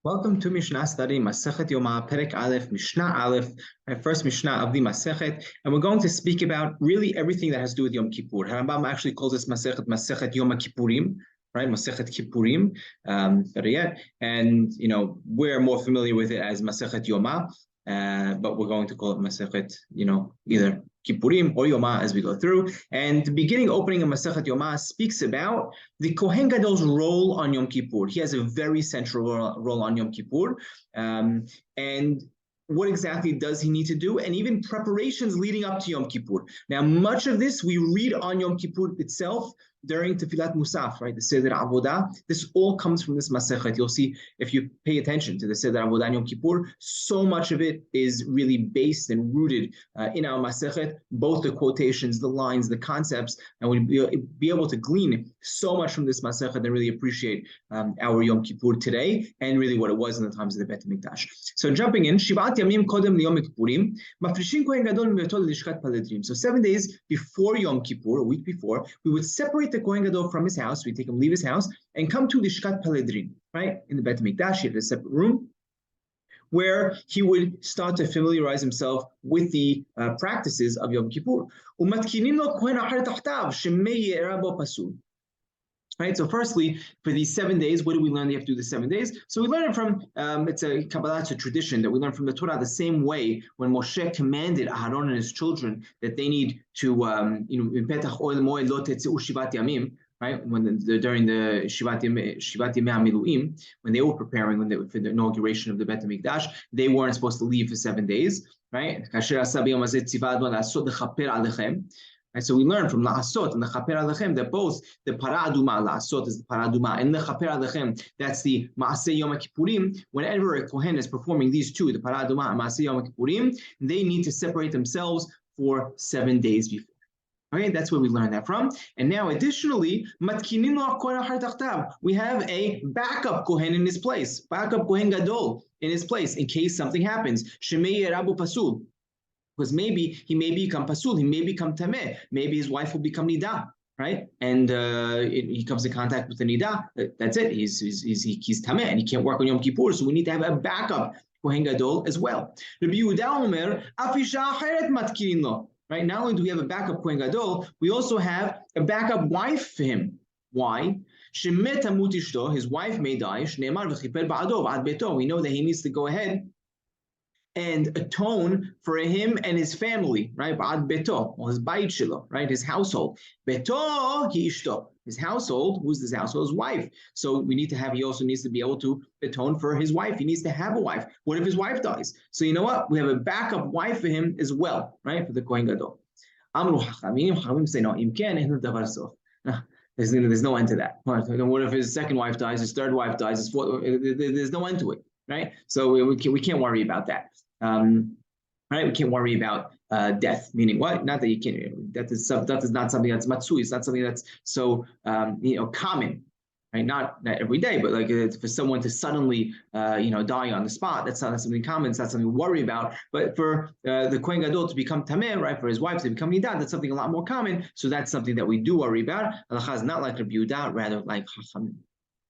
Welcome to Mishnah study, Masechet Yoma, Perek Aleph, Mishnah Aleph, my first Mishnah of the Masechet, and we're going to speak about really everything that has to do with Yom Kippur. Rambam actually calls this Masechet Yoma Kippurim, right? Masechet Kippurim, better yet, and we're more familiar with it as Masechet Yoma, but we're going to call it Masechet, either Kippurim or Yoma as we go through. And the beginning opening of Masechet Yoma speaks about the Kohen Gadol's role on Yom Kippur. He has a very central role on Yom Kippur. And what exactly does he need to do? And even preparations leading up to Yom Kippur. Now, much of this we read on Yom Kippur itself during Tefilat Musaf, right? The Seder Avodah. This all comes from this Masechet. You'll see if you pay attention to the Seder Avodah and Yom Kippur, so much of it is really based and rooted in our Masechet, both the quotations, the lines, the concepts, and we'll be able to glean so much from this Masechet and really appreciate our Yom Kippur today and really what it was in the times of the Bet HaMikdash. So jumping in, Shivat Yamim Kodem Yom Kippurim, Mafrishin Kohen Gadol Mevetol Lishkat Paledrim. So 7 days before Yom Kippur, a week before, we would separate the Kohen Gadol from his house. We take him, leave his house, and come to Lishkat Paledrim, right? In the Bet HaMikdash, he had a separate room where he would start to familiarize himself with the practices of Yom Kippur. Right. So, firstly, for these 7 days, what do we learn? You have to do the 7 days. So we learn it from it's a Kabbalah, it's a tradition that we learn from the Torah. The same way when Moshe commanded Aaron and his children that they need to, in Petach Oil Moed Lo Tetzeu Shivat Yamim. Right, during the Shivat Yamei HaMiluim, when they were preparing for the inauguration of the Bet HaMikdash, they weren't supposed to leave for 7 days. Right, right, so we learn from La'asot and the Chaper Alechem that both the Para Aduma, La'asot is the Para Aduma, and the Chaper Alechem, that's the Maaseh Yom Kippurim. Whenever a Kohen is performing these two, the Para Aduma and Maaseh Yom Kippurim, they need to separate themselves for 7 days before. Okay, that's where we learned that from. And now, additionally, we have a backup Kohen in his place, backup Kohen Gadol in his place in case something happens. Shemei Rabu Pasul. Because maybe he may become pasul, he may become tameh, maybe his wife will become nida, right? And he comes in contact with the nida. That's it. He's tameh and he can't work on Yom Kippur. So we need to have a backup Kohen Gadol as well. Rabbi Yehuda Omer, right? Not only do we have a backup Kohen Gadol, we also have a backup wife for him. Why? His wife may die. We know that he needs to go ahead and atone for him and his family, right? Ba'ad beto, or his bayit shelo, right? His household. Beto hi ishto. His household, who's this household? His wife. So he also needs to be able to atone for his wife. He needs to have a wife. What if his wife dies? So you know what? We have a backup wife for him as well, right? For the Kohen Gadol. Amru Chachamim, Chachamim say, no, imken ehnu davar sof. There's no end to that. What if his second wife dies, his third wife dies, his fourth, there's no end to it, right? So we can't worry about that. Right? We can't worry about death, meaning what? Not that you can't. Death is not something that's matsui. It's not something that's so common, right? Not every day, but like for someone to suddenly die on the spot, that's not something common. It's not something to worry about. But for the Kohen Gadol to become tameh, right? For his wife to become nidah, that's something a lot more common. So that's something that we do worry about. Halacha is not like Rabbi Yehuda, rather like Chachamim.